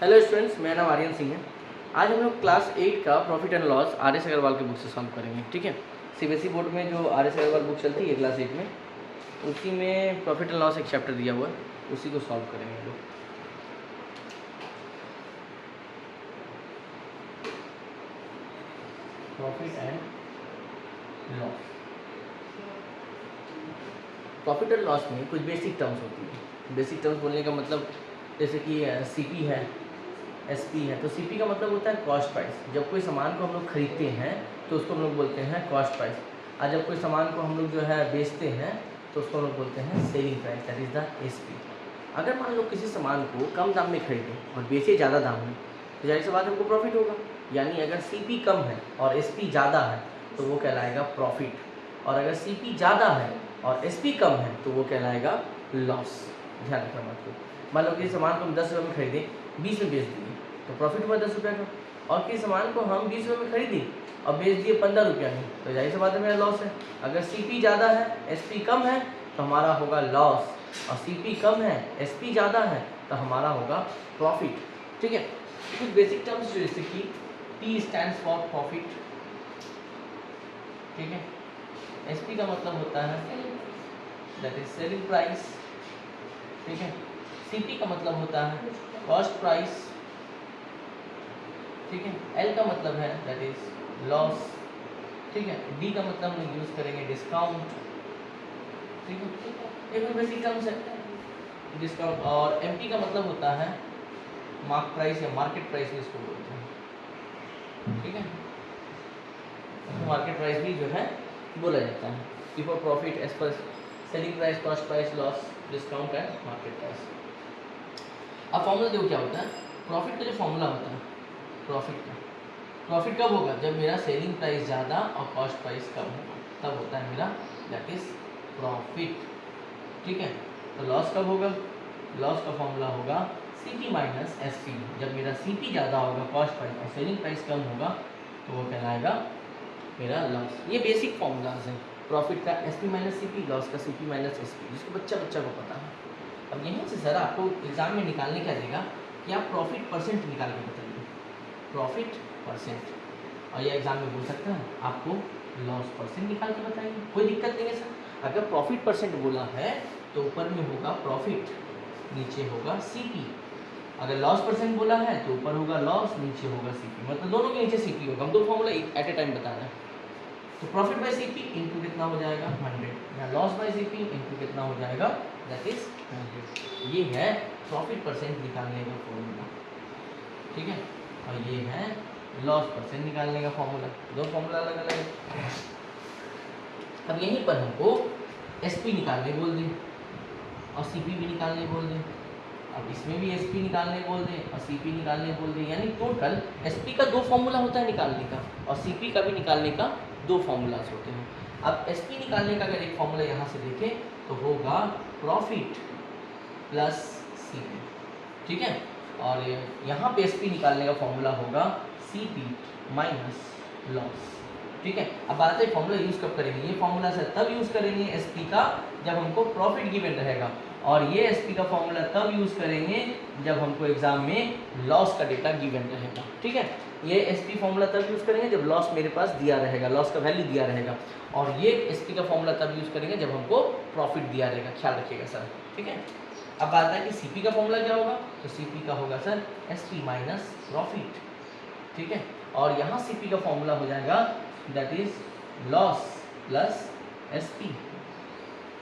Hello students, मेरा नाम आर्यन सिंह है। आज हम लोग क्लास 8 का profit and loss R S Agarwal की बुक से सॉल्व करेंगे। ठीक है, सीबीएसई बोर्ड में जो आर एस अग्रवाल बुक चलती है क्लास 8 में, उसी में प्रॉफिट एंड लॉस एक चैप्टर दिया हुआ है, उसी को सॉल्व करेंगे हम लोग। Profit and loss. Profit and loss में कुछ बेसिक टर्म्स होती है। बेसिक टर्म्स बोलने का मतलब जैसे कि सीपी है, एसपी है। तो सीपी का मतलब होता है कॉस्ट प्राइस। जब कोई सामान को हम लोग खरीदते हैं तो उसको हम लोग बोलते हैं कॉस्ट प्राइस, और जब कोई सामान को हम लोग जो है बेचते हैं तो उसको हम लोग बोलते हैं selling price, that is the SP. अगर मान लो किसी सामान को कम दाम में खरीदें और बेचे ज़्यादा दाम में, तो जाहिर सी बात हमको प्रॉफिट होगा। यानी अगर सीपी कम है और एसपी ज़्यादा है तो वो कहलाएगा प्रॉफिट, और अगर सीपी ज़्यादा है और एसपी कम है तो वो कहलाएगा लॉस। ध्यान रखना बात को। मान लो कि सामान को हम 10 रुपये में खरीदें, 20 में बेच दिए तो प्रॉफिट हुआ 10 रुपये का, और किसी सामान को हम 20 रुपये में खरीदी और बेच दिए 15 रुपये में, तो जाहिर सी बात है मेरा लॉस है। अगर सीपी ज़्यादा है एसपी कम है तो हमारा होगा लॉस, और सीपी कम है एसपी ज़्यादा है तो हमारा होगा प्रॉफिट। ठीक है, कुछ बेसिक टर्म्स जैसे कि P स्टैंड्स फॉर प्रॉफिट। ठीक है, एसपी का मतलब होता है दैट इज सेलिंग प्राइस। ठीक है, सीपी का मतलब होता है कॉस्ट प्राइस। ठीक है, एल का मतलब है दैट इज लॉस। ठीक है, डी का मतलब हम यूज़ करेंगे डिस्काउंट। ठीक है, एक बेसिक टर्म्स है डिस्काउंट। और एमपी का मतलब होता है मार्क प्राइस या मार्केट प्राइस भी इसको बोलते हैं। ठीक है, मार्केट प्राइस भी जो है बोला जाता है। Before profit as per selling price, cost price, loss, discount and market price. अब फॉर्मूला देखो क्या होता है। प्रॉफिट का जो फॉर्मूला होता है, प्रॉफिट कब होगा? जब मेरा सेलिंग प्राइस ज़्यादा और कॉस्ट प्राइस कम होगा, तब होता है मेरा दैट इज प्रॉफिट। ठीक है, तो लॉस कब होगा? लॉस का फॉर्मूला होगा सीपी माइनस एसपी। जब मेरा सीपी ज़्यादा होगा, कॉस्ट प्राइस और सेलिंग प्राइस कम होगा, तो वो कहलाएगा मेरा लॉस। ये बेसिक फॉर्मूलाज हैं प्रॉफिट का, एसपी माइनस सीपी, लॉस का सीपी माइनस एसपी, जिसको बच्चा को पता है। अब यहीं से सर आपको एग्जाम में निकालने क्या देगा कि आप प्रॉफिट परसेंट निकाल के बताइए, प्रॉफिट परसेंट। और ये एग्जाम में बोल सकता है आपको लॉस परसेंट निकाल के बताइए, कोई दिक्कत नहीं है सर। अगर प्रॉफिट परसेंट बोला है तो ऊपर में होगा प्रॉफिट, नीचे होगा सीपी। अगर लॉस परसेंट बोला है तो ऊपर होगा लॉस, नीचे होगा सीपी, मतलब दोनों के नीचे सीपी होगा। हम दो फॉर्मूला एट ए टाइम बता रहे हैं। तो प्रॉफिट बाय सीपी इंटू कितना हो जाएगा 100, या लॉस बाय सीपी इंटू कितना हो जाएगा दैट इज 100। ये है प्रॉफिट परसेंट निकालने का फॉर्मूला। ठीक है, और ये है लॉस परसेंट निकालने का फॉर्मूला। दो फॉर्मूला अलग अलग है। अब यहीं पर हमको एसपी निकालने बोल दें और सीपी भी निकालने बोल दें। अब इसमें भी एसपी निकालने बोल दें और सीपी निकालने बोल दें, यानी टोटल एसपी का दो फॉर्मूला होता है निकालने का, और सीपी का भी निकालने का दो फॉर्मूलाज होते हैं। अब एसपी निकालने का अगर एक फॉर्मूला यहाँ से देखें तो होगा प्रॉफिट प्लस सीपी। ठीक है, और यहाँ पे एसपी निकालने का फॉर्मूला होगा सीपी माइनस लॉस। ठीक है, अब बात है फॉर्मूला यूज़ कब करेंगे। ये फॉर्मूला सर तब यूज़ करेंगे एसपी का जब हमको प्रॉफिट गिवन रहेगा, और ये एसपी का फॉर्मूला तब यूज़ करेंगे जब हमको एग्जाम में लॉस का डेटा गिवन रहेगा। ठीक है, ये एसपी फॉर्मूला तब यूज़ करेंगे जब लॉस मेरे पास दिया रहेगा, लॉस का वैल्यू दिया रहेगा, और ये एसपी का फॉर्मूला तब यूज़ करेंगे जब हमको प्रॉफिट दिया रहेगा। ख्याल रखिएगा सर। ठीक है, अब बात है कि सीपी का फॉर्मूला क्या होगा, तो सीपी का होगा सर एसपी माइनस प्रॉफिट। ठीक है, और यहाँ सीपी का फॉर्मूला हो जाएगा that is loss plus SP.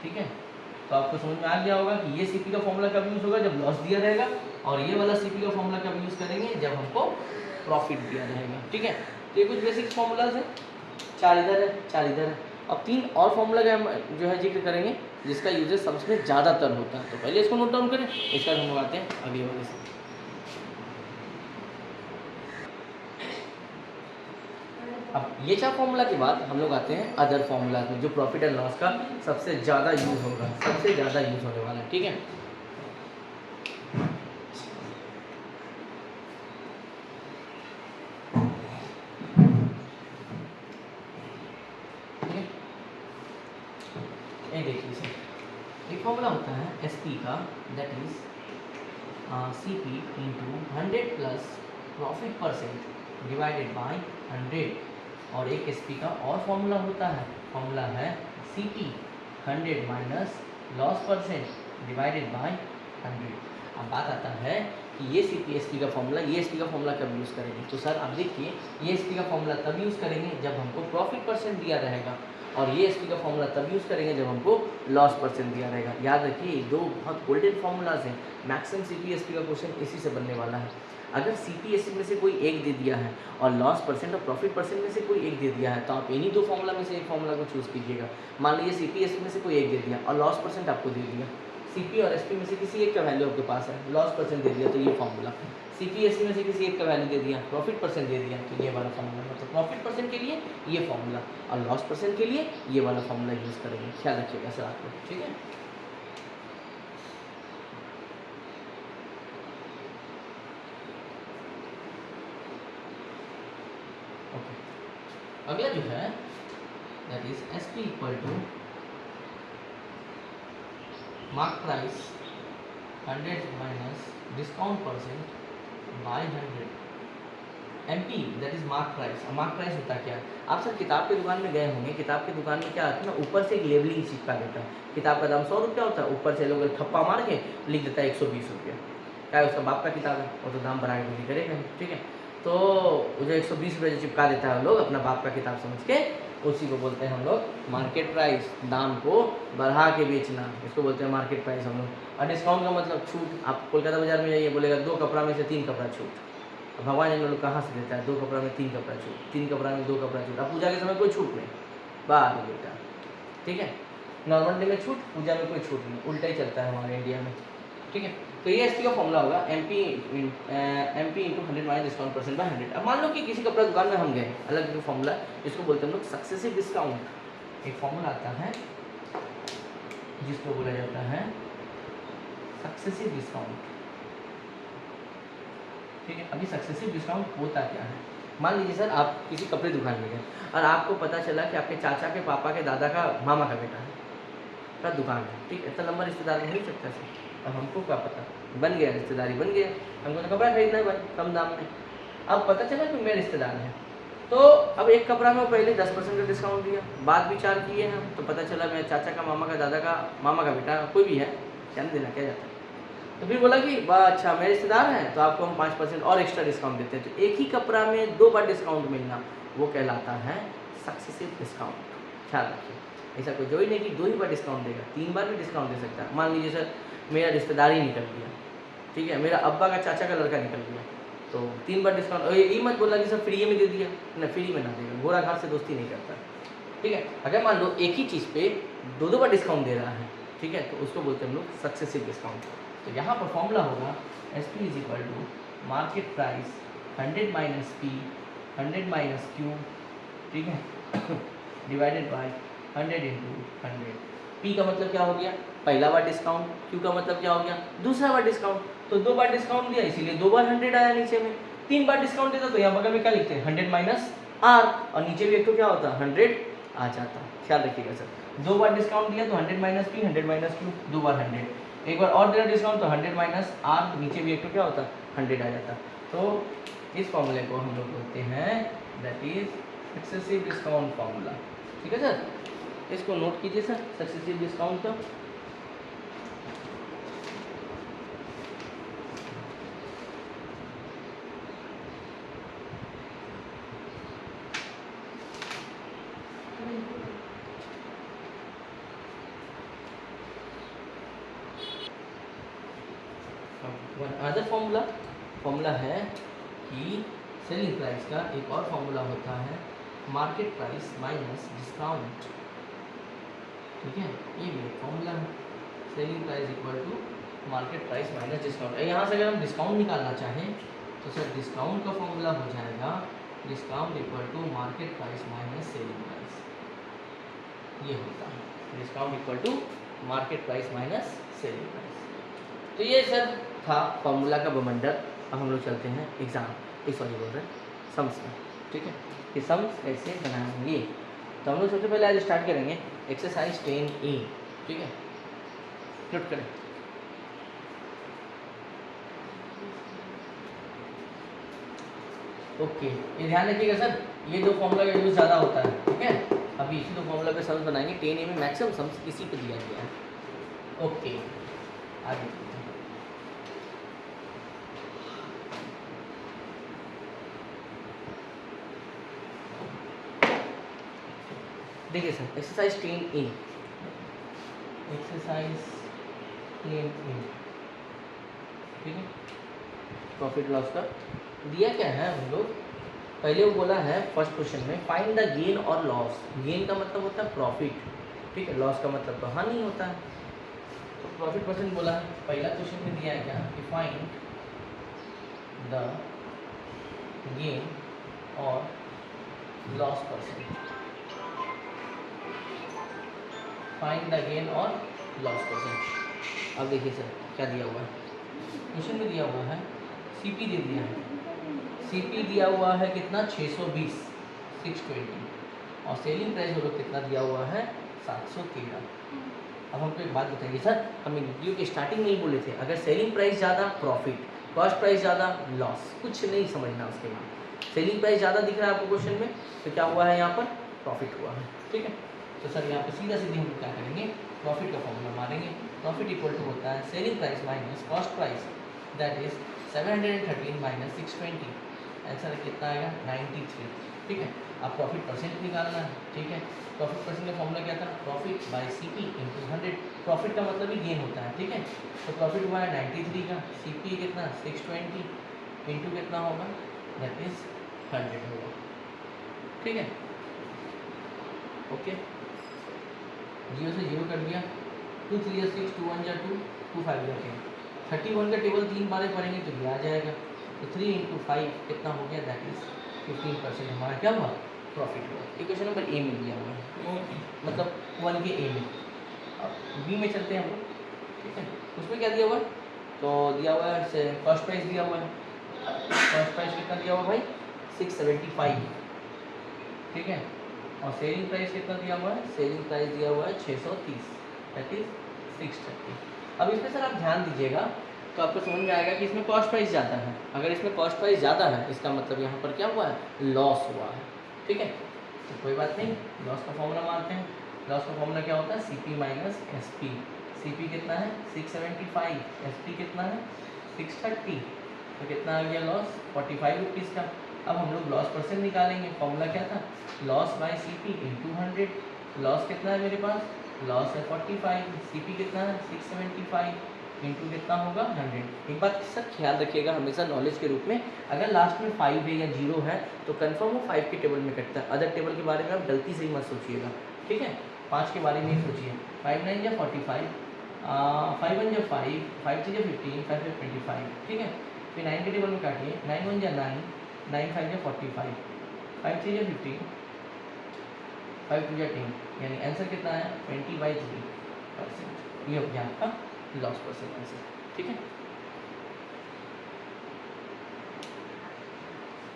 ठीक है, तो आपको समझ में आ गया होगा कि ये सीपी का फॉर्मूला कब यूज़ होगा जब लॉस दिया रहेगा, और ये वाला सीपी का फॉर्मूला कब यूज़ करेंगे जब हमको प्रॉफिट दिया रहेगा। ठीक है, तो ये कुछ बेसिक फॉर्मूलाज है। 4 इधर है, 4 इधर है। अब 3 और फॉर्मूला का हम जो है जिक्र करेंगे जिसका यूजेस सबसे ज़्यादातर होता है, तो पहले इसको नोट डाउन करें, इसका हम लोग आते हैं अगले वाले से। अब ये 4 फॉर्मूला के बाद हम लोग आते हैं अदर फॉर्मूला में, जो प्रॉफिट एंड लॉस का सबसे ज़्यादा यूज़ होगा, सबसे ज़्यादा यूज़ होने वाला है। ठीक है, ये देखिए सर, एक फॉर्मूला होता है एसपी का that is C P into 100 plus profit percent divided by 100। और एक एस पी का और फॉर्मूला होता है, फॉर्मूला है C P 100 minus loss percent divided by 100। अब बात आता है कि ये सी पी एस पी का फॉर्मूला, ये एस पी का फॉर्मूला कब यूज़ करेंगे? तो सर आप देखिए, ये एस पी का फॉर्मूला तब यूज़ करेंगे जब हमको प्रॉफिट परसेंट दिया रहेगा, और ये एस पी का फॉर्मूला तब यूज़ करेंगे जब हमको लॉस परसेंट दिया रहेगा। याद रखिए, दो बहुत गोल्डन फॉर्मूलाज हैं। Maximum C P S P का क्वेश्चन इसी से बनने वाला है। अगर सी पी एस पी में से कोई एक दे दिया है और लॉस परसेंट और प्रॉफिट परसेंट में से कोई एक दे दिया है, तो आप इन्हीं दो फॉर्मूला में से एक फॉर्मूला को चूज़ कीजिएगा। मान लीजिए सी पी एस पी में से कोई एक दे दिया और लॉस परसेंट आपको दे दिया, सीपी और एसपी में से किसी एक का वैल्यू आपके पास है, लॉस परसेंट दे दिया तो ये फॉर्मूला, सीपी एसपी में से किसी एक का वैल्यू दे दिया, प्रॉफिट परसेंट दे दिया तो ये वाला फॉर्मूला। मतलब प्रॉफिट परसेंट के लिए ये फॉर्मूला और लॉस परसेंट के लिए ये वाला फॉर्मूला यूज़ करेंगे। ख्याल रखिएगा सर आपको, ठीक है। ओके, अगला जो है that is S P equal to mark price 100 minus discount percent by 100 MP, that is mark price. अब मार्क प्राइस होता क्या है? आप सर किताब की दुकान में गए होंगे, किताब की दुकान में क्या आता है ना, ऊपर से एक लेबलिंग चिपका देता है। किताब का दाम 100 रुपया होता है, ऊपर से लोग ठप्पा मार के लिख देता है 120 रुपया। क्या है, उसका बाप का किताब है, वो तो दाम बढ़ा के नहीं करेगा, ठीक है। तो वो जो 120 रुपये जो चिपका देता है लोग अपना बाप का किताब समझ के, उसी को बोलते हैं हम लोग मार्केट प्राइस। दाम को बढ़ा के बेचना, इसको बोलते हैं मार्केट प्राइस हम लोग। और डिस्काउंट का मतलब छूट। आप कोलकाता बाजार में जाइए, बोलेगा 2 कपड़ा में से 3 कपड़ा छूट। भगवान जाने लोग कहाँ से देता है 2 कपड़ा में 3 कपड़ा छूट, 3 कपड़ा में 2 कपड़ा छूट। अब पूजा के समय कोई छूट नहीं, बात बेटा, ठीक है। नॉर्मल डे में छूट, पूजा में कोई छूट नहीं, उल्टा ही चलता है हमारे इंडिया में, ठीक है। तो ये एसपी का फॉर्मूला होगा MP into 100 minus discount percent by 100। अब मान लो कि किसी कपड़ा दुकान में हम गए, अलग जो फॉर्मूला, इसको बोलते हैं हम लोग सक्सेसिव डिस्काउंट। एक फॉर्मूला आता है जिसको बोला जाता है सक्सेसिव डिस्काउंट, ठीक है। अभी सक्सेसिव डिस्काउंट होता क्या है? मान लीजिए सर आप किसी कपड़े दुकान में गए और आपको पता चला कि आपके चाचा के पापा के दादा का मामा का बेटा है का दुकान है, ठीक है। इतना लंबा रिश्तेदार नहीं सकता सर। अब हमको क्या पता, बन गया रिश्तेदारी, बन गया, हमको तो कपड़ा खरीदना है भाई कम दाम में। अब पता चला कि मेरे रिश्तेदार हैं, तो अब एक कपड़ा में पहले 10% का डिस्काउंट दिया, बाद विचार किए हम तो पता चला मेरे चाचा का मामा का दादा का मामा का बेटा कोई भी है, क्या देना क्या जाता है। तो फिर बोला कि वाह अच्छा मेरे रिश्तेदार हैं तो आपको हम 5% और एक्स्ट्रा डिस्काउंट देते हैं। तो एक ही कपड़ा में 2 बार डिस्काउंट मिलना वो कहलाता है सक्सेसिव डिस्काउंट। ख्याल रखिए, ऐसा कोई जो ही नहीं कि 2 ही बार डिस्काउंट देगा, 3 बार भी डिस्काउंट दे सकता है। मान लीजिए सर मेरा रिश्तेदार ही निकल गया, ठीक है, मेरा अब्बा का चाचा का लड़का निकल गया, तो 3 बार डिस्काउंट। और ये मत बोला कि सर फ्री में दे दिया, ना फ्री में ना देगा, घोड़ा घाट से दोस्ती नहीं करता, ठीक है। अगर मान लो एक ही चीज़ पे 2 बार डिस्काउंट दे रहा है, ठीक है, तो उसको बोलते हैं हम लोग सक्सेसिव डिस्काउंट। तो यहाँ पर फॉर्मूला होगा S P is equal to market price 100 minus P 100 minus Q, ठीक है, डिवाइडेड बाय 100 इंटू 100। पी का मतलब क्या हो गया, पहला बार डिस्काउंट, क्यू का मतलब क्या हो गया, दूसरा बार डिस्काउंट। तो 2 बार डिस्काउंट दिया इसीलिए 2 बार 100 आया नीचे में। 3 बार डिस्काउंट देता तो यहाँ बगल में क्या लिखते हैं 100 माइनस आर, और नीचे भी एक तो क्या होता 100 आ जाता। ख्याल रखिएगा सर, 2 बार डिस्काउंट दिया तो 100 माइनस पी 100 माइनस क्यू, 2 बार 100, एक बार और दे रहा डिस्काउंट तो 100 माइनस आर, नीचे भी एक तो क्या होता 100 आ जाता। तो इस फॉर्मूले को हम लोग बोलते हैं that is successive discount formula, ठीक है सर। इसको नोट कीजिए सर, सक्सेसिव डिस्काउंट का। अदर फॉर्मूला है कि सेलिंग प्राइस का एक और फॉर्मूला होता है मार्केट प्राइस माइनस डिस्काउंट, ठीक है। ये भी एक फॉर्मूला है, selling price equal to market price minus discount. यहाँ से अगर हम डिस्काउंट निकालना चाहें तो सर डिस्काउंट का फॉर्मूला हो जाएगा discount equal to market price minus selling price, ये होता है discount equal to market price minus selling price. तो ये सर था फॉर्मूला का बमंडर। अब हम लोग चलते हैं एग्जाम सॉरी बोल रहे हैं सम्स में, ठीक है, कि सम्स कैसे बनाएंगे। तो हम लोग सबसे पहले आज स्टार्ट करेंगे एक्सरसाइज 10A, ठीक है, नोट करें। ओके, ये ध्यान रखिएगा सर, ये दो फॉर्मूला का यूज़ ज़्यादा होता है, ठीक है। अभी इसी दो फॉर्मूला पे सम्स बनाएंगे, 10A में मैक्सिमम सम्स इसी पे दिया गया है। ओके, आगे देखिए sir, exercise 10A, exercise 10A, ठीक है। प्रॉफिट लॉस का दिया क्या है हम लोग, पहले वो बोला है फर्स्ट क्वेश्चन में फाइंड द गेन और लॉस। गेन का मतलब होता है प्रॉफिट, ठीक है, लॉस का मतलब तो हानि होता है। तो प्रॉफिट परसेंट बोला है, पहला क्वेश्चन में दिया है क्या कि फाइंड द गेन और loss percent, find the gain और लॉस परसेंट। अब देखिए सर क्या दिया हुआ है, क्वेश्चन में दिया हुआ है सीपी दे दिया है, सीपी दिया हुआ है कितना 620 620 और सेलिंग प्राइस हम लोग कितना दिया हुआ है 713। अब हमको एक बात बताइए सर, हम वीडियो के स्टार्टिंग में ही बोले थे अगर सेलिंग प्राइस ज़्यादा प्रॉफिट, कॉस्ट प्राइस ज़्यादा लॉस, कुछ नहीं समझना उसके बाद। सेलिंग प्राइस ज़्यादा दिख रहा है आपको क्वेश्चन में, तो क्या हुआ है यहाँ पर प्रॉफिट हुआ है, ठीक है। तो सर यहाँ पर सीधा सीधे हम क्या करेंगे, प्रॉफिट का फॉर्मूला मारेंगे। प्रॉफिट इक्वल टू होता है selling price minus cost price, that is 713 minus 620, answer कितना आएगा 93, ठीक है। अब प्रॉफिट परसेंट निकालना है, ठीक है। प्रॉफिट परसेंट का फॉर्मूला क्या था, profit by CP into 100। Profit का मतलब ही गेन होता है, ठीक है। तो प्रॉफिट हुआ है 93 का, सीपी कितना 620 इंटू कितना होगा, दैट इज 100 होगा, ठीक है। ओके, 0 से 0 कर दिया, 2 3 6 2 1 2 2 5 10, 31 का टेबल 3 बार पढ़ेंगे तो ये आ जाएगा। तो 3 इंटू 5 कितना हो गया, दैट इज 15% हमारा क्या हुआ, प्रॉफिट हुआ। ये क्वेश्चन नंबर ए में दिया हुआ है, मतलब 1 के ए में। अब बी में चलते हैं हम लोग, ठीक है। उसमें क्या दिया हुआ है, तो दिया हुआ है कॉस्ट प्राइस दिया हुआ है, कॉस्ट प्राइस कितना दिया हुआ भाई 675, ठीक है। और सेलिंग प्राइस कितना दिया हुआ है, सेलिंग प्राइस दिया हुआ है 630, दैट इज 630। अब इसमें सर आप ध्यान दीजिएगा तो आपको समझ में आएगा कि इसमें कॉस्ट प्राइस ज़्यादा है। अगर इसमें कॉस्ट प्राइस ज़्यादा है इसका मतलब यहाँ पर क्या हुआ है, लॉस हुआ है, ठीक है। तो कोई बात नहीं, लॉस का फॉर्मूला मारते हैं। लॉस का फॉर्मूला क्या होता है, C P minus S P. C P कितना है 675, एस पी कितना है 630, तो कितना आ गया लॉस 45 रुपीज़ का। अब हम लोग लॉस परसेंट निकालेंगे, फॉर्मूला क्या था, loss by C P into 100। Loss कितना है मेरे पास, लॉस है 45, सी पी कितना है 675 इंटू कितना होगा 100। एक बात सर ख्याल रखिएगा हमेशा नॉलेज के रूप में, अगर लास्ट में 5 है या 0 है तो कंफर्म वो 5 के टेबल में कटता है। अदर टेबल के बारे में आप गलती से ही मत सोचिएगा, ठीक है। 5 के बारे में ही सोचिए, 5 9 या 45, 5 1 या 5, 5 3 या 15, 5 5 25, ठीक है। फिर 9 के टेबल में काटिए, 9 1 या 9, 9 5 या 45, 5 3 या 15, 5 2 या 10, यानी आंसर कितना है 20/3%। ये हो गया आपका लॉस परसेंट आंसर, ठीक है।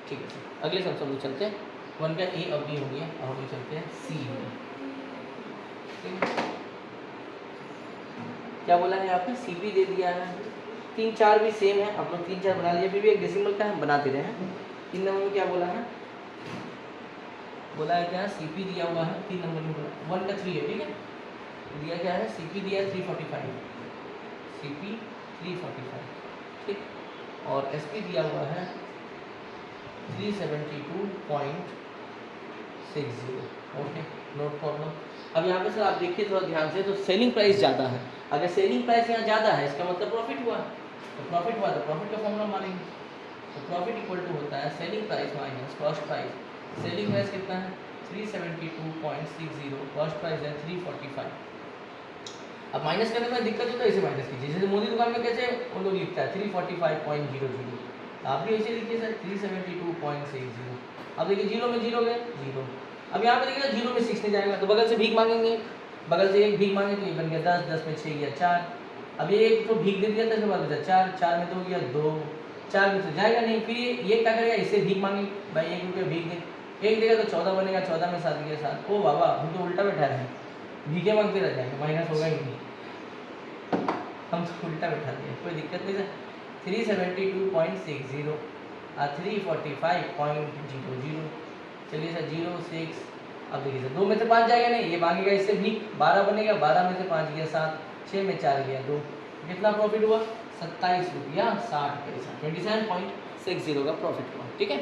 ठीक है सर, अगले सम लोग चलते हैं। 1 का ए और बी हो गया, अब हम लोग चलते हैं सी में, ठीक है। क्या बोला है यहाँ पे, सी पी दे दिया है, 3 4 भी सेम है, आप लोग 3 4 बना लीजिए, फिर भी एक डेसिमल का हम बना दे रहे हैं। 3 नंबर में क्या बोला है, बोला है क्या, सी पी दिया हुआ है 3 नंबर में, बोला 1 का 3 है, ठीक है। दिया क्या है, सी पी दिया है 345, सी पी 345, ठीक। और एस पी दिया हुआ है 372.60, ओके, नो प्रॉब्लम। अब यहाँ पे सर आप देखिए थोड़ा ध्यान से, तो सेलिंग प्राइस ज़्यादा है, अगर सेलिंग प्राइस यहाँ ज़्यादा है इसका मतलब प्रॉफिट हुआ, तो प्रॉफिट हुआ तो प्रॉफिट का फॉर्मूला मारेंगे। तो प्रॉफिट इक्वल टू होता है selling price minus cost price. Selling price कितना है 372.60, कॉस्ट प्राइस है 345। अब माइनस करने में दिक्कत होता है, इसे माइनस कीजिए, जैसे मोदी दुकान में कैसे उन लोग लिखता है 345.00, आप भी ऐसे लिखिए सर 372.60। अब देखिए 0 में 0 गए 0, अब यहाँ पे देखिए 0 में 6 नहीं जाएगा तो बगल से भीख मांगेंगे, बगल से एक भीख मांगे तो ये बन गया 10, 10 में 6 गया 4। अब ये एक तो भीख दे दिया था, इसके बाद 4, 4 में 2 गया 2, 4 में तो जाएगा नहीं, फिर ये क्या करेगा, इससे भीख मांगे, भाई 1 रुपया भीख दे, 1 देगा तो 14 बनेगा, 14 में 7 गया 7। ओ बाबा हम तो उल्टा बैठा रहे हैं, भीखे मांगते रह जाएंगे, माइनस होगा ही नहीं, हम तो उल्टा बैठा दिया, कोई दिक्कत नहीं सर। 372.60 345.00। चलिए सर 06। अब देखिए सर 2 में से 5 जाएगा नहीं, ये भागेगा इससे भी, 12 बनेगा, 12 में से 5 गया 7, 6 में 4 गया 2, कितना प्रॉफिट हुआ 27 रुपया 60 पैसा, 27.60 का प्रॉफिट हुआ। ठीक है,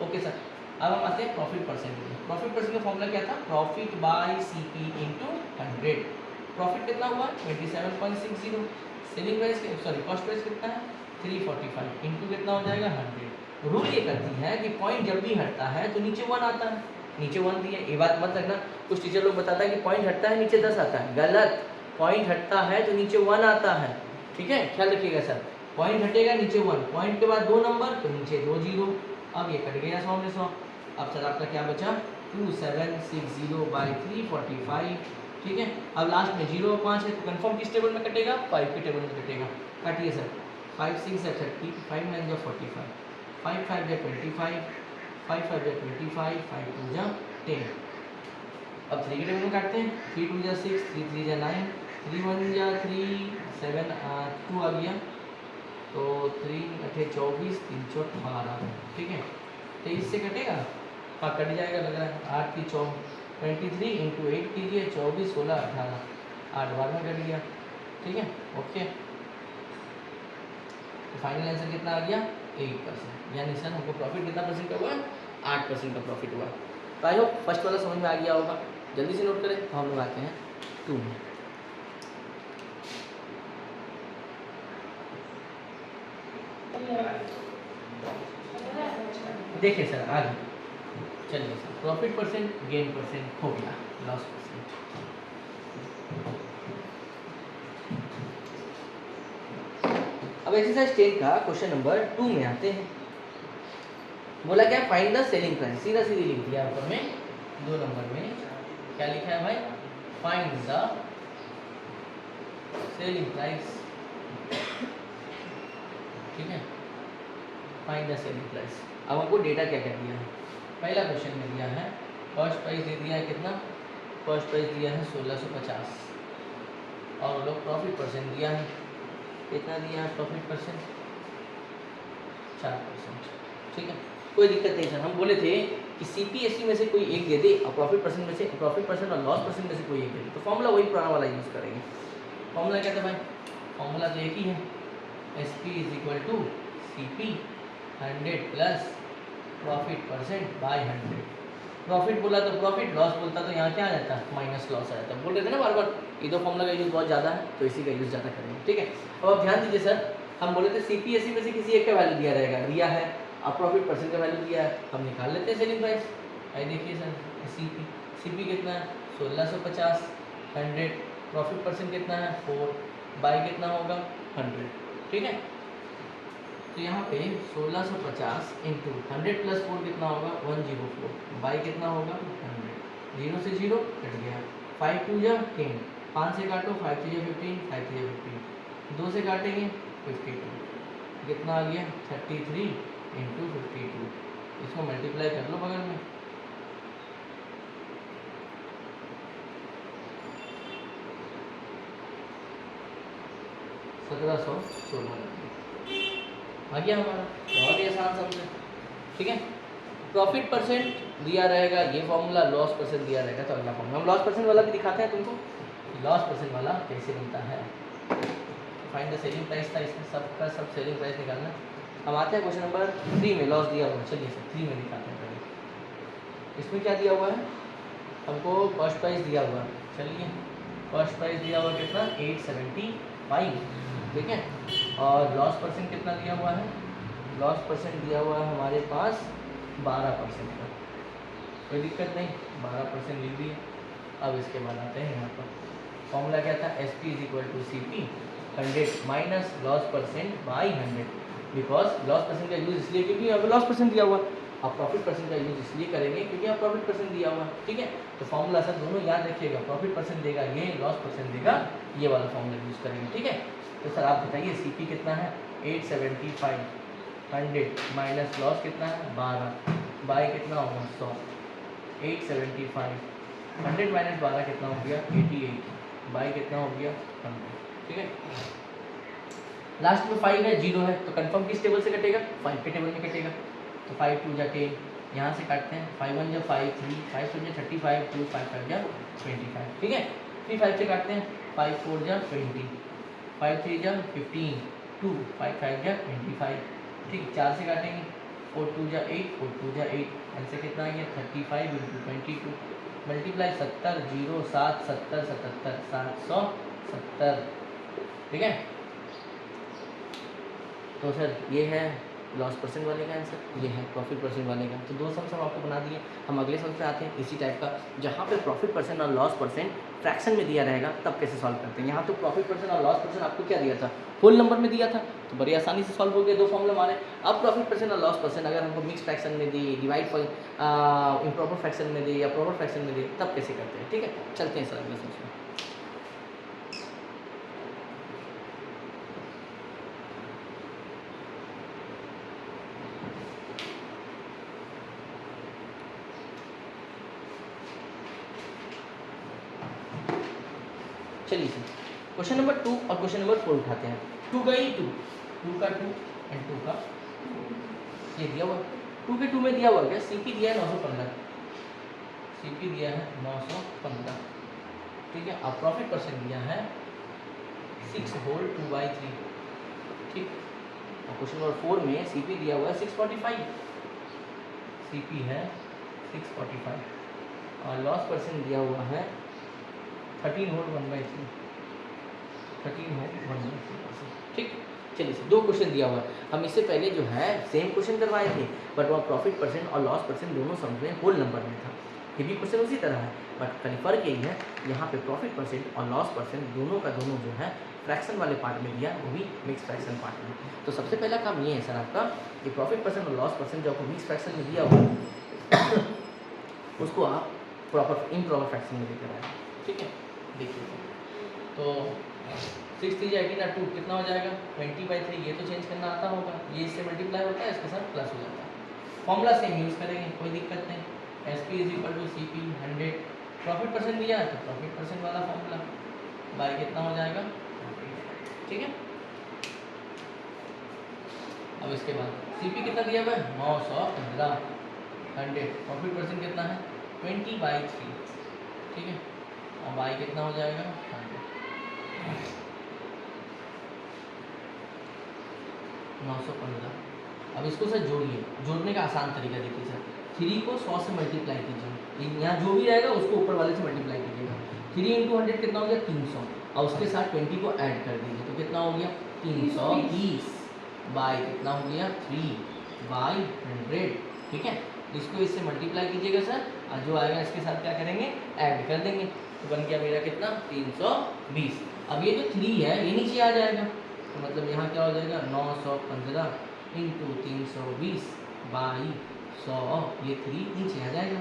ओके सर। अब हम आते हैं प्रॉफिट परसेंट में। प्रॉफिट परसेंट का फॉर्मूला क्या था, profit by CP into 100। Profit कितना हुआ 27.60, selling price sorry cost price कितना है 345 इंटू कितना हो जाएगा 100। रूल ये करती है कि पॉइंट जब भी हटता है तो नीचे 1 आता है, नीचे 1 दिया, ये बात मत रखना। कुछ टीचर लोग बताता है कि पॉइंट हटता है नीचे 10 आता है, गलत। पॉइंट हटता है तो नीचे 1 आता है, ठीक है, ख्याल रखिएगा सर। पॉइंट हटेगा नीचे 1, पॉइंट के बाद 2 नंबर तो नीचे 2 जीरो। अब ये कट गया 100 में 100। अब सर आपका क्या बचा 2760/345। ठीक है, अब लास्ट में 0 और 5 है तो कंफर्म किस टेबल में कटेगा 5 के टेबल में कटेगा। काटिए सर, 5 6 है 30, 5 9 जा 45, 5 5 जा 25, 5 5 जा 25, 5 2 जा 10। अब 3 के टेबल में काटते हैं, 3 2 जा 6, 3 3 जा 9, 3 1 जा 3 7 2 आ गया तो 3 8 24, 3 4 12। ठीक है, 23 से कटेगा, हाँ कट जाएगा लग रहा है। 8 की 23 इंटू 8 कीजिए, 24 16 18, 8 बार में कट गया। ठीक है, ओके। तो फाइनल आंसर कितना आ गया 8%, यानी सर हमको प्रॉफिट कितना परसेंट का हुआ 8% का प्रॉफिट हुआ। तो आई होप फर्स्ट वाला समझ में आ गया होगा। जल्दी से नोट करें। तो हम लोग आते हैं 2 में। देखिए सर आगे चलिए sir, profit percent gain percent हो गया, लॉस परसेंट। अब एक्सरसाइज 10 का क्वेश्चन नंबर 2 में आते हैं। बोला क्या, फाइंड द सेलिंग प्राइस। सीधा सीधी लिख दिया ऊपर में 2 नंबर में क्या लिखा है भाई, फाइंड द सेलिंग प्राइस। ठीक है, फाइंड द सेलिंग प्राइस। अब हमको डेटा क्या क्या दिया है, पहला क्वेश्चन में दिया है कॉस्ट प्राइस दे दिया है कितना, कॉस्ट प्राइस दिया है 1650 और लोग प्रॉफिट परसेंट दिया है कितना दिया है, प्रॉफिट परसेंट 4%। ठीक है, कोई दिक्कत नहीं सर। हम बोले थे कि सीपीएससी में से कोई एक दे दे और प्रॉफिट परसेंट में से, प्रॉफिट परसेंट और लॉस परसेंट में से कोई एक दे दे, तो फॉर्मूला वही पुराना वाला यूज़ करेंगे। फॉर्मूला क्या था भाई, फॉर्मूला तो एक ही है, SP = CP 100 plus profit percent by 100। Profit बोला तो प्रॉफिट, लॉस बोलता तो यहाँ क्या आ जाता माइनस लॉस आ जाता। बोल रहे थे ना बार बार, ये दो फॉर्मूला का यूज़ बहुत ज़्यादा है तो इसी का यूज़ ज़्यादा करेंगे। ठीक है, अब आप ध्यान दीजिए सर, हम बोले थे सीपीएससी में से किसी एक का वैल्यू दिया रहेगा, दिया है। अब प्रॉफिट परसेंट का वैल्यू दिया है, हम निकाल लेते हैं सेलिंग प्राइस। आई देखिए सर, सीपी कितना है 1650, 100 प्रॉफिट परसेंट कितना है 4 बाय कितना होगा 100। ठीक है, तो यहाँ पे 1650 इंटू 100 प्लस 4 कितना होगा 104 बाई कितना होगा 100। 0 से 0 कट गया, 5 2 जा 10, 5 से काटो 5 3 जा 15, 5 3 जा 15, 2 से काटेंगे 52, कितना आ गया 33 इंटू 52। इसको मल्टीप्लाई कर लो बगल में, सत्रह सौ 16 आ गया हमारा, बहुत ही आसान समझे। ठीक है, प्रॉफिट परसेंट दिया रहेगा ये फॉर्मूला, लॉस परसेंट दिया रहेगा तो अगला फॉर्मूला। हम लॉस परसेंट वाला भी दिखाते हैं तुमको, लॉस परसेंट वाला कैसे बनता है। फाइंड द सेलिंग प्राइस था, इसमें सबका सब सेलिंग प्राइस निकालना। हम आते हैं क्वेश्चन नंबर 3 में, लॉस दिया हुआ है। चलिए सर 3 में दिखाते हैं पहले। इसमें क्या दिया हुआ है, हमको कॉस्ट प्राइस दिया हुआ है। चलिए कॉस्ट प्राइस दिया हुआ कितना 875। ठीक है, और लॉस परसेंट कितना दिया हुआ है, लॉस परसेंट दिया हुआ है हमारे पास 12% का। कोई दिक्कत नहीं, 12% लिख दिए। अब इसके बाद आते हैं यहाँ पर, फॉर्मूला क्या था, SP = CP 100 minus loss percent by 100। Because loss percent का यूज़ इसलिए क्योंकि अब लॉस परसेंट दिया हुआ, अब प्रॉफिट परसेंट का यूज़ इसलिए करेंगे क्योंकि अब प्रॉफिट परसेंट दिया हुआ है। ठीक है, तो फॉर्मूला सर दोनों याद रखिएगा, प्रॉफिट परसेंट देगा ये, लॉस परसेंट देगा ये वाला फॉर्मूला यूज़ करेंगे। ठीक है, तो सर आप बताइए CP कितना है 875, 100 माइनस लॉस कितना है 12 बाई कितना होगा 100। 875, 100 माइनस 12 कितना हो गया 88 बाई कितना हो गया 100। ठीक है, लास्ट में 5 है, 0 है, तो कंफर्म किस टेबल से कटेगा? 5 के टेबल में कटेगा। तो 5 2 जा 10, यहाँ से काटते हैं, 5 1 जा 5 3, 5 2 जा 35, 2 5 5 जा 25, ठीक है। 3 5 से काटते हैं, 5 4 जा 20, 5 3 जा 15, 2 5 5 जा 25, ठीक। 4 से काटेंगे, 4 2 जा 8, 4 2 जा 8, आंसर कितना आ गया? 35 × 22 मल्टीप्लाई 70 0 7 70 77 770, ठीक है। तो सर ये है लॉस परसेंट वाले का आंसर, ये है प्रॉफिट परसेंट वाले का। तो 2 सम्स हम आपको बना दिए। हम अगले सम्स पे आते हैं इसी टाइप का, जहाँ पे प्रॉफिट परसेंट और लॉस परसेंट फ्रैक्शन में दिया रहेगा, तब कैसे सॉल्व करते हैं। यहाँ तो प्रॉफिट परसेंट और लॉस परसेंट आपको क्या दिया था? होल नंबर में दिया था, तो बड़ी आसानी से सॉल्व हो गया, 2 फॉर्मूला हमारे। अब प्रॉफिट परसेंट और लॉस परसेंट अगर हमको मिक्स फ्रैक्शन में दे, डिवाइड इम्प्रॉपर फ्रैक्शन में दे या प्रॉपर फ्रैक्शन में दे, तब कैसे करते हैं, ठीक है। चलते हैं सर अगले सम्स में। चलिए सर, क्वेश्चन नंबर 2 और क्वेश्चन नंबर 4 उठाते हैं। 2 का ही 2, 2 का 2 एंड 2 का ये दिया हुआ। 2 के 2 में दिया हुआ क्या? सीपी दिया है 915, सीपी दिया है 915, ठीक है। अब प्रॉफिट परसेंट दिया है 6 होल 2/3, ठीक। और क्वेश्चन नंबर 4 में सीपी दिया हुआ है 645, सीपी है 645 और लॉस परसेंट दिया हुआ है 13 होल 1/3, 13 होल 1/3, ठीक। चलिए सर, 2 क्वेश्चन दिया हुआ है। हम इससे पहले जो है सेम क्वेश्चन करवाए थे, बट वह प्रॉफिट परसेंट और लॉस परसेंट दोनों सम्स में होल नंबर में था। ये भी क्वेश्चन उसी तरह है, बट खाली फर्क यही है, यहाँ पे प्रॉफिट परसेंट और लॉस परसेंट दोनों का दोनों जो है फ्रैक्शन वाले पार्ट में दिया, वो भी मिक्स फ्रैक्शन पार्ट में। तो सबसे पहला काम ये है सर आपका, कि प्रॉफिट परसेंट और लॉस परसेंट जो आपको मिक्स फ्रैक्शन में दिया हुआ उसको आप प्रॉपर इम्प्रॉपर फ्रैक्शन में लेकर आए, ठीक है। देखिए तो 6 3 18 2 कितना हो जाएगा? 20/3। ये तो चेंज करना आता होगा, ये इससे मल्टीप्लाई होता है, इसके साथ प्लस हो जाता है। फॉर्मूला सेम यूज़ करेंगे, कोई दिक्कत नहीं। SP = CP 100, प्रॉफिट परसेंट दिया है तो प्रॉफिट परसेंट वाला फॉर्मूला, बाई कितना हो जाएगा? ठीक है। अब इसके बाद CP कितना दिया हुआ है? 915, 100, प्रॉफिट परसेंट कितना है? 20/3, ठीक है। और बाई कितना हो जाएगा? 100, 915। अब इसको सर जोड़िए, जोड़ने का आसान तरीका देखिए सर, 3 को 100 से मल्टीप्लाई कीजिए, यहाँ जो भी रहेगा उसको ऊपर वाले से मल्टीप्लाई कीजिएगा। 3 × 100 कितना हो गया? 300, और उसके साथ 20 को ऐड कर दीजिए, तो कितना हो गया? 320, बाई कितना हो गया? 3/100, ठीक है। इसको इससे मल्टीप्लाई कीजिएगा सर, और जो आएगा इसके साथ क्या करेंगे? ऐड कर देंगे, तो बन गया मेरा कितना? 320। अब ये जो 3 है ये नीचे आ जाएगा, तो मतलब यहाँ क्या हो जाएगा? 915 × 320/100, ये 3 नीचे आ जाएगा,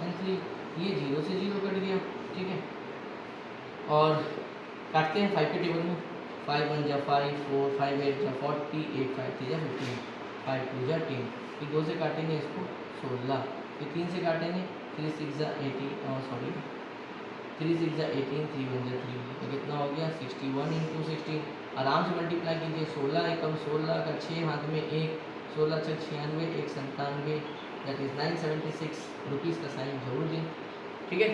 एंड 3 ये 0 से 0 कट गया, ठीक है। और काटते हैं 5 के टेबल में, 5 1 जा 5, 4 5 8 जा 40, 8 5 3 जा 15, 5 2 जा 10, फिर 2 से काटेंगे इसको 16, फिर 3 से काटेंगे 3 6 जा 18, सॉरी 3 6 जा 18, 3 1 जा 3, तो कितना हो गया? 61 × 16, आराम से मल्टीप्लाई कीजिए। 16 एकम 16 का 6 हाथ में 1, 16 6 96, 1 97, दैट इज 976 रुपीज़ का साइन जरूर दें, ठीक है।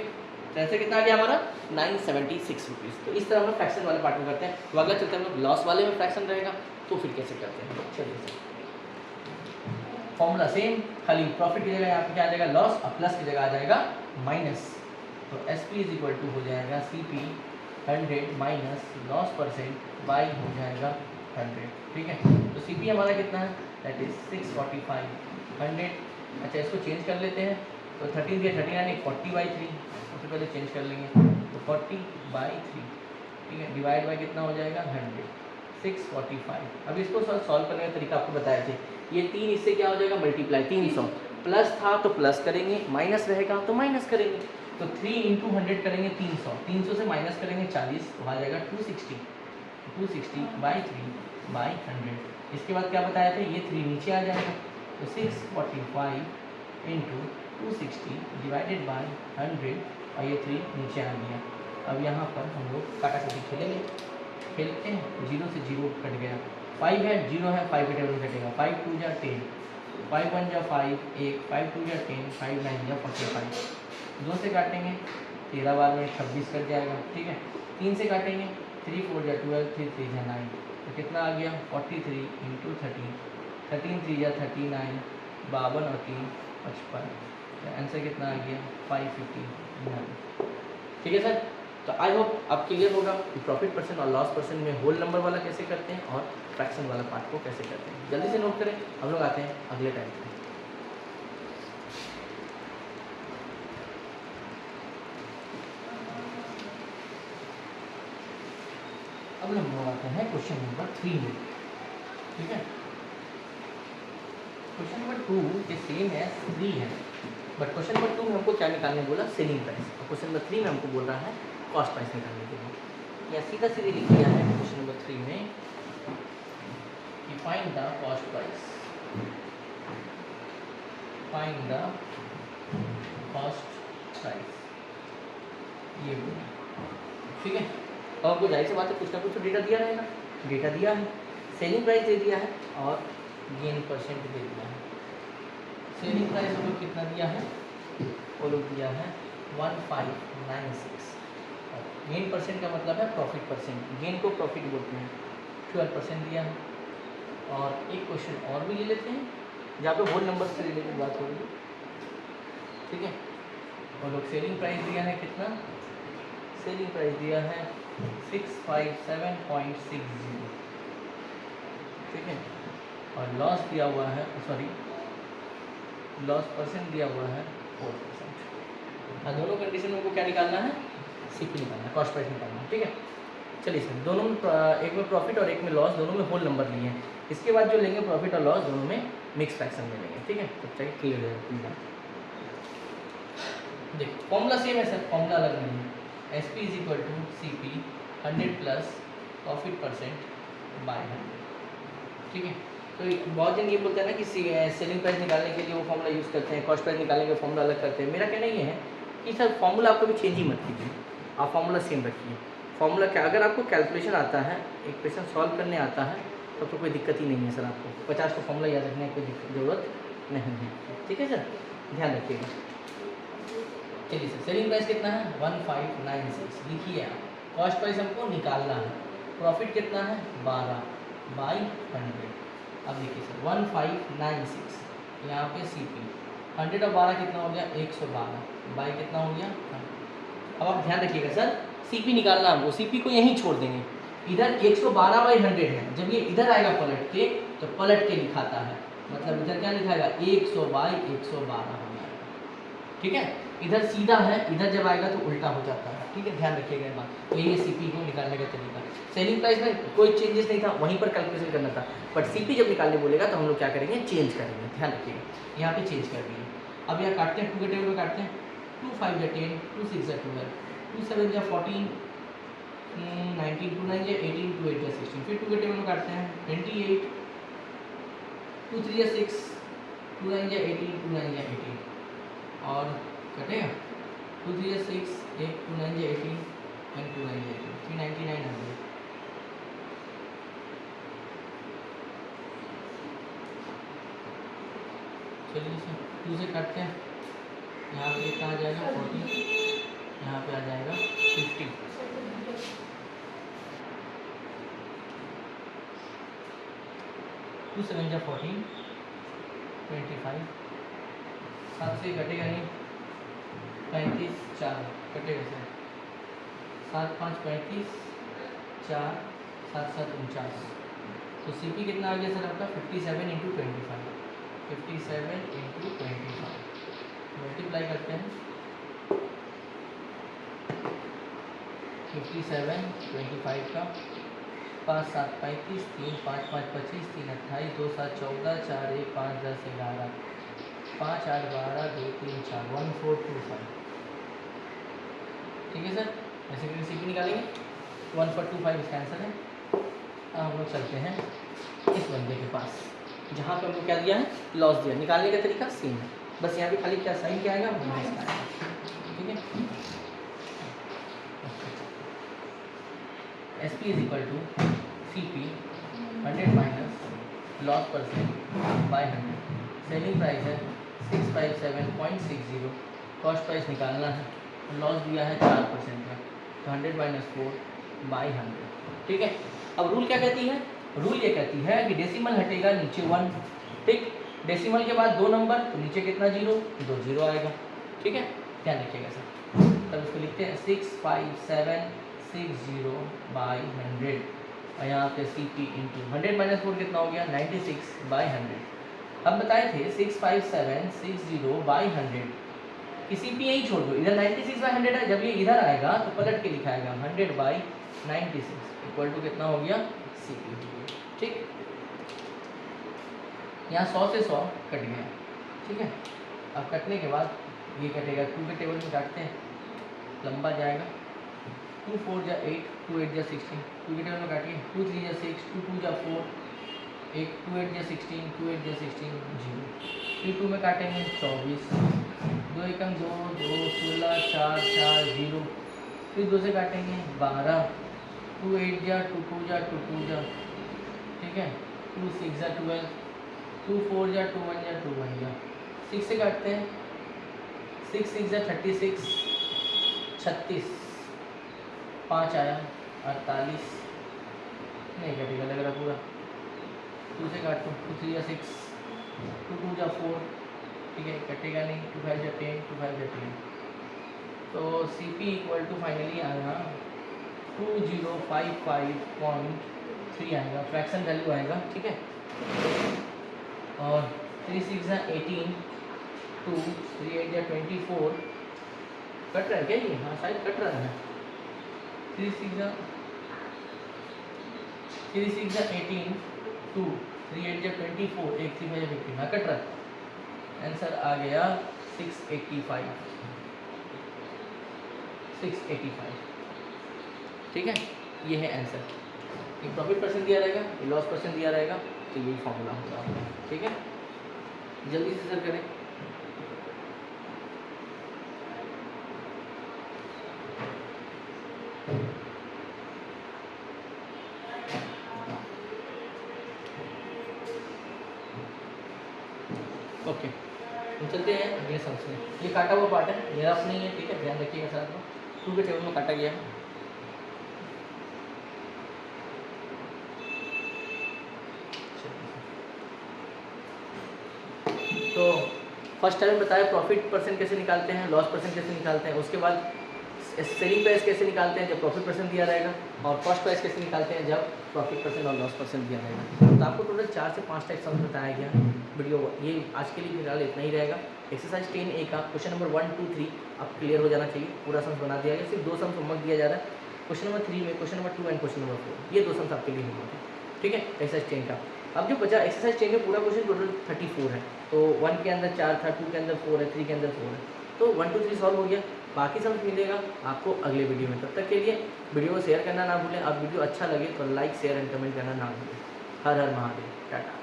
तो ऐसे कितना आ गया हमारा? 976 रुपीज़। तो इस तरह हम लोग फ्रैक्शन वाले पार्ट में करते हैं। तो अगला चलते हैं हम लोग लॉस वाले में फ्रैक्शन रहेगा, तो फिर कैसे करते हैं? चलिए सर, फॉर्मूला सेम, खाली प्रॉफिट की जगह यहाँ पे क्या आ जाएगा? लॉस, और प्लस की जगह आ जाएगा माइनस। तो SP = हो जाएगा CP 100 minus loss percent by हो जाएगा 100, ठीक है। तो CP हमारा कितना है? That is 645, 100। अच्छा, इसको चेंज कर लेते हैं, तो 13 दिया 39, 40/3, सबसे पहले चेंज कर लेंगे, तो 40/3, ठीक है। डिवाइड बाई कितना हो जाएगा? 100, 645। अब इसको सर सॉल्व करने का तरीका आपको बताए थे, ये 3 इससे क्या हो जाएगा? मल्टीप्लाई, 300 प्लस था तो प्लस करेंगे, माइनस रहेगा तो माइनस करेंगे। तो 3 × 100 करेंगे 300, 300 से माइनस करेंगे 40, तो आ जाएगा 260, 260/3/100। इसके बाद क्या बताया था? ये 3 नीचे आ जाएगा, तो 645 × 260 डिवाइडेड बाई 100, और ये 3 नीचे आ गया। अब यहाँ पर हम लोग काटाकाटी खेलेंगे, खेलते हैं, 0 से 0 कट गया, 5 है, 0 है, 5 के टेबल में कटेगा। 5 2 जा 10, 5 1 जा 5 1, 5 2 जा 10, 5 9 जा 45। 2 से काटेंगे 13 बार में 26 कट जाएगा, ठीक है। 3 से काटेंगे 3 4 जा 12, 3 3 जा 9, तो कितना आ गया 43 इंटू 13, 13 3 जा 39, 52 और 3 55, तो आंसर कितना आ गया 559। ठीक है सर, तो आई होप आप क्लियर होगा कि प्रॉफिट परसेंट और लॉस परसेंट में होल नंबर वाला कैसे करते हैं और फ्रैक्शन वाला पार्ट को कैसे करते हैं। जल्दी से नोट करें, हम लोग आते हैं अगले टाइम पे। अब हम लोग आते हैं क्वेश्चन नंबर 3 में, ठीक है। क्वेश्चन नंबर 2 के सेम है 3 है, बट क्वेश्चन नंबर 2 में हमको क्या निकालने बोला, सेलिंग प्राइस, और क्वेश्चन नंबर 3 में हमको बोल रहा है कॉस्ट प्राइस निकालने के लिए। या सीधा सीधे लिख दिया है क्वेश्चन नंबर 3 में कि find the cost price, find the cost price, ये बोला, ठीक है। और आपको जाहिर सी बात है कुछ ना कुछ तो डेटा दिया रहेगा, डेटा दिया है, सेलिंग प्राइस दे दिया है और गेन परसेंट दे दिया है। सेलिंग प्राइस हम लोग कितना दिया है, वो लोग दिया है 1596, और गेन परसेंट का मतलब है प्रॉफिट परसेंट, गेन को प्रॉफिट बोलते हैं, 12% दिया है। और एक क्वेश्चन और भी ले लेते हैं जहाँ पे होल नंबर से रिलेटेड बात हो रही है, ठीक है। वो लोग सेलिंग प्राइस दिया है कितना, सेलिंग प्राइस दिया है 657.60, ठीक है। और लॉस दिया हुआ है, सॉरी लॉस परसेंट दिया हुआ है 4%। और दोनों कंडीशन में को क्या निकालना है, सीपी निकालना है, कॉस्ट प्राइस निकालना है, ठीक है। चलिए सर, दोनों में एक में प्रॉफिट और एक में लॉस, दोनों में होल नंबर लिए हैं। इसके बाद जो लेंगे प्रॉफिट और लॉस दोनों में मिक्स फ्रैक्शन में लेंगे, ठीक है। तब तक क्लियर है। देखो फॉर्मूला सेम है सर, फॉर्मूला अलग नहीं है। SP is equal to CP 100 plus profit percent by 100, ठीक है। तो बहुत जन ये बोलते हैं ना कि सेलिंग प्राइस निकालने के लिए वो फॉर्मूला यूज़ करते हैं, कॉस्ट प्राइस निकालने के फॉर्मूला अलग करते हैं। मेरा कहना ये है कि सर फॉर्मूला आप कभी चेंज ही मत कीजिए, आप फॉर्मूला सेम रखिए। फॉर्मूला क्या, अगर आपको कैलकुलेशन आता है, एक क्वेश्चन सॉल्व करने आता है, तो आपको कोई दिक्कत ही नहीं है सर। आपको 50 को फॉर्मूला याद रखने की कोई ज़रूरत नहीं है, ठीक है सर, ध्यान रखिएगा। चलिए सर, सेलिंग प्राइस कितना है 1596, लिखिए आप। कॉस्ट प्राइस हमको निकालना है, प्रॉफिट कितना है 12/100। अब देखिए सर 1596, यहाँ पे CP 100 और 12 कितना हो गया 112, बाई कितना हो गया 100। अब आप ध्यान रखिएगा सर, CP निकालना हमको, CP को यहीं छोड़ देंगे। इधर 112/100 है, जब ये इधर आएगा पलट के, तो पलट के लिखाता है, मतलब इधर क्या लिखाएगा 100/112 हो जाएगा, ठीक है। इधर सीधा है, इधर जब आएगा तो उल्टा हो जाता है, ठीक है, ध्यान रखिएगा ये बात। तो ये CP को निकालने का तरीका। सेलिंग प्राइस में कोई चेंजेस नहीं था, वहीं पर कैलकुलेशन करना था, बट CP जब निकालने बोलेगा तो हम लोग क्या करेंगे, चेंज करेंगे, ध्यान रखिएगा। यहाँ पे चेंज कर दिए। अब यहाँ काटते हैं, 2 के टेबल में काटते हैं, 2 5 जा 10, 2 6 जा 12, 2 7 जा 14, 19, 2 9 जा 18, 2 8 जा 16। फिर 2 के टेबल में काटते हैं 28, 2 3 जा 6, 2 9 जा 18, 2 9 जा 18, और कटेगा 2 3 जा 6, 8 2 9 जा 18 एंड 2 9 जा 18, 399 100। चलिए सर 2 से काटते हैं, यहाँ पे कितना आ जाएगा 40, यहाँ पे आ जाएगा 50। 2 7 जा 14, 25, 7 से कटेगा नहीं, 35 4 कटेगा सर, 7 5 35, 4 7 7 49। तो CP कितना आ गया सर आपका 57 इंटू 25, 57 इंटू 25 मल्टीप्लाई करते हैं, 57 25 का 5 7 35, 3 5 5 25, 3 28, 2 7 14, 4 1 5 10 11, 5 8 12, 2 3 4, 1425, ठीक है सर। ऐसे करके CP निकालेंगे, 1425 इसका आंसर है। अब हम लोग चलते हैं इस बंदे के पास, जहाँ पे हमको क्या दिया है, लॉस दिया। निकालने का तरीका सेम है, बस यहाँ पे खाली क्या साइन क्या आएगा, माइनस का आएगा, ठीक है। SP is equal to CP 100 minus loss percent by 100, selling price है 657.60, कॉस्ट प्राइस निकालना है, लॉस दिया है 4% का, तो 100 माइनस 4 बाई 100। ठीक है, अब रूल क्या कहती है? रूल ये कहती है कि डेसिमल हटेगा नीचे 1, ठीक, डेसिमल के बाद 2 नंबर तो नीचे कितना 0, 2 0 आएगा। ठीक है, क्या लिखिएगा सर? तब इसको लिखते हैं 65760 बाई 100, और यहाँ पे CP इंटू 100 माइनस 4 कितना हो गया 96 बाई 100। अब बताए थे 65760 बाई 100 की CP यही छोड़ दो, इधर 96 बाई 100 है, जब ये इधर आएगा तो पलट के लिखाएगा 100 बाई 96 इक्वल टू कितना हो गया CP। ठीक, यहाँ 100 से 100 कट गया। ठीक है, अब कटने के बाद ये कटेगा 2 के टेबल में काटते हैं, लंबा जाएगा 2 4 जा 8, 2 8 जा 16, 2 के टेबल में काटिए 2 3 जा 6, 2 2 जा 4, 1 2 8 जा 16, 2 8 जा 16 0, फिर 2 में काटेंगे 24, 2 एकम 2 2 16 4 4 0, फिर 2 से काटेंगे 12, 2 8 जा 2 2 जा 2 2 जा, ठीक है, 2 6 जा 12, 2 4 जा 2 1 जा 2 1 जा, 6 से काटते हैं 6 6 जा 36, 36, 5 आया 48, नहीं कटेगा लग रहा पूरा, 2 से काटो 2 3 जा 6, 2 2 जा 4, ठीक है, कटेगा नहीं, 2 5 जा 10, 2 5 जा 10, तो CP इक्वल टू फाइनली आया 2055.3 आएगा, फ्रैक्शन वैल्यू आएगा। ठीक है, और 3 6 जा 18, 2 3 8 जा 24, कट रहा है क्या ये? हाँ शायद कट रहा है। 3 6 जा 18, 2 3 8 जा 24, 1 3 5 जा 15, हाँ कट रहा है। आंसर आ गया 685। ठीक है, ये है आंसर। ये प्रॉफिट परसेंट दिया रहेगा, ये लॉस परसेंट दिया रहेगा, तो यही फॉर्मूला होगा। ठीक है, जल्दी से सर करें। ओके, हम चलते हैं अगले सम से। ये काटा हुआ पार्ट है, मेरा नहीं है, ठीक है, ध्यान रखिएगा साथ में। 2 के टेबल में काटा गया है। तो फर्स्ट टाइम बताया प्रॉफिट परसेंट कैसे निकालते हैं, लॉस परसेंट कैसे निकालते हैं, उसके बाद सेलिंग प्राइस कैसे निकालते हैं जब प्रॉफिट परसेंट दिया रहेगा, और कॉस्ट प्राइस कैसे निकालते हैं जब प्रॉफिट परसेंट और लॉस परसेंट दिया रहेगा। तो आपको टोटल 4 से 5 टाइप सम बताया गया वीडियो। ये आज के लिए फिलहाल इतना ही रहेगा। एक्सरसाइज 10A का क्वेश्चन नंबर 1 2 3 अब क्लियर हो जाना चाहिए, पूरा सम बना दिया गया, सिर्फ 2 सम होमवर्क दिया जा रहा है। क्वेश्चन नंबर 3 में question number 2 and question number 4, ये 2 सम्स आपके लिए होमवर्क है। ठीक है, एक्सरसाइज 10 का। अब जो बचा एक्सरसाइज 10 में पूरा क्वेश्चन टोटल 34 है, तो 1 के अंदर 4 था, 2 के अंदर 4 है, 3 के अंदर 4 है, तो 1 2 3 सॉल्व हो गया। बाकी सब मिलेगा आपको अगले वीडियो में। तब तक के लिए वीडियो को शेयर करना ना भूलें। अब वीडियो अच्छा लगे तो लाइक शेयर एंड कमेंट करना ना भूलें। हर हर महादेव, टाटा।